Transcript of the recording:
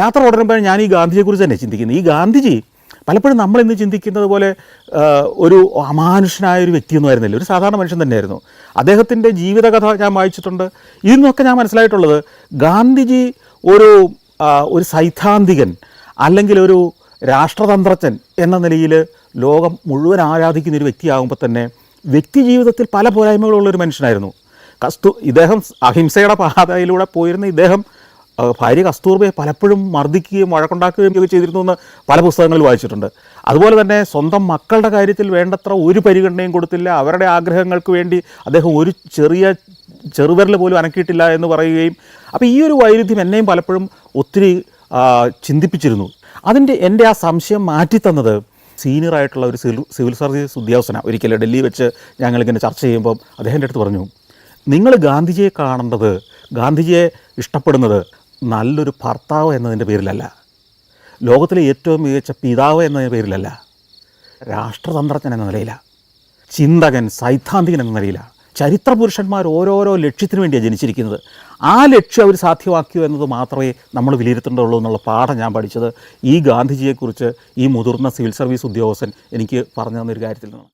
യാത്ര തുടരുമ്പോൾ ഞാൻ ഈ ഗാന്ധിജിയെക്കുറിച്ച് തന്നെ ചിന്തിക്കുന്നത്. ഈ ഗാന്ധിജി പലപ്പോഴും നമ്മളിന്ന് ചിന്തിക്കുന്നത് പോലെ ഒരു അമാനുഷനായ ഒരു വ്യക്തിയൊന്നും ആയിരുന്നില്ല, ഒരു സാധാരണ മനുഷ്യൻ തന്നെയായിരുന്നു. അദ്ദേഹത്തിൻ്റെ ജീവിതകഥ ഞാൻ വായിച്ചിട്ടുണ്ട്. ഇതിൽ നിന്നൊക്കെ ഞാൻ മനസ്സിലായിട്ടുള്ളത് ഗാന്ധിജി ഒരു സൈദ്ധാന്തികൻ അല്ലെങ്കിൽ ഒരു രാഷ്ട്രതന്ത്രജ്ഞൻ എന്ന നിലയിൽ ലോകം മുഴുവൻ ആരാധിക്കുന്ന ഒരു വ്യക്തിയാകുമ്പോൾ തന്നെ വ്യക്തി ജീവിതത്തിൽ പല പോരായ്മകളുള്ളൊരു മനുഷ്യനായിരുന്നു. ഇദ്ദേഹം അഹിംസയുടെ പാതയിലൂടെ പോയിരുന്ന ഇദ്ദേഹം ഭാര്യ കസ്തൂർബയെ പലപ്പോഴും മർദ്ദിക്കുകയും വഴക്കുണ്ടാക്കുകയും ഒക്കെ ചെയ്തിരുന്നു എന്ന് പല പുസ്തകങ്ങളിൽ വായിച്ചിട്ടുണ്ട്. അതുപോലെ തന്നെ സ്വന്തം മക്കളുടെ കാര്യത്തിൽ വേണ്ടത്ര ഒരു പരിഗണനയും കൊടുത്തില്ല. അവരുടെ ആഗ്രഹങ്ങൾക്ക് വേണ്ടി അദ്ദേഹം ഒരു ചെറുവിരൽ പോലും അനക്കിയിട്ടില്ല എന്ന് പറയുകയും, അപ്പോൾ ഈ ഒരു വൈരുദ്ധ്യം എന്നെയും പലപ്പോഴും ഒത്തിരി ചിന്തിപ്പിച്ചിരുന്നു. എൻ്റെ ആ സംശയം മാറ്റിത്തന്നത് സീനിയറായിട്ടുള്ള ഒരു സിവിൽ സർവീസ് ഉദ്യോഗസ്ഥനാണ്. ഒരിക്കലും ഡൽഹി വെച്ച് ഞങ്ങളിങ്ങനെ ചർച്ച ചെയ്യുമ്പം അദ്ദേഹത്തിൻ്റെ അടുത്ത് പറഞ്ഞു, നിങ്ങൾ ഗാന്ധിജിയെ കാണേണ്ടത്, ഗാന്ധിജിയെ ഇഷ്ടപ്പെടുന്നത് നല്ലൊരു ഭർത്താവ് എന്നതിൻ്റെ പേരിലല്ല, ലോകത്തിലെ ഏറ്റവും മികച്ച പിതാവ് എന്നതിൻ്റെ പേരിലല്ല, രാഷ്ട്രതന്ത്രജ്ഞൻ എന്ന നിലയിലാണ്, ചിന്തകൻ, സൈദ്ധാന്തികൻ എന്ന നിലയിലാണ്. ചരിത്ര പുരുഷന്മാർ ഓരോരോ ലക്ഷ്യത്തിന് വേണ്ടിയാണ് ജനിച്ചിരിക്കുന്നത്. ആ ലക്ഷ്യം അവർ സാധ്യമാക്കിയോ എന്നത് മാത്രമേ നമ്മൾ വിലയിരുത്തേണ്ടതുള്ളൂ എന്നുള്ള പാഠം ഞാൻ പഠിച്ചത് ഈ ഗാന്ധിജിയെക്കുറിച്ച് ഈ മുതിർന്ന സിവിൽ സർവീസ് ഉദ്യോഗസ്ഥൻ എനിക്ക് പറഞ്ഞു തന്നൊരു കാര്യത്തിൽ നിന്നാണ്.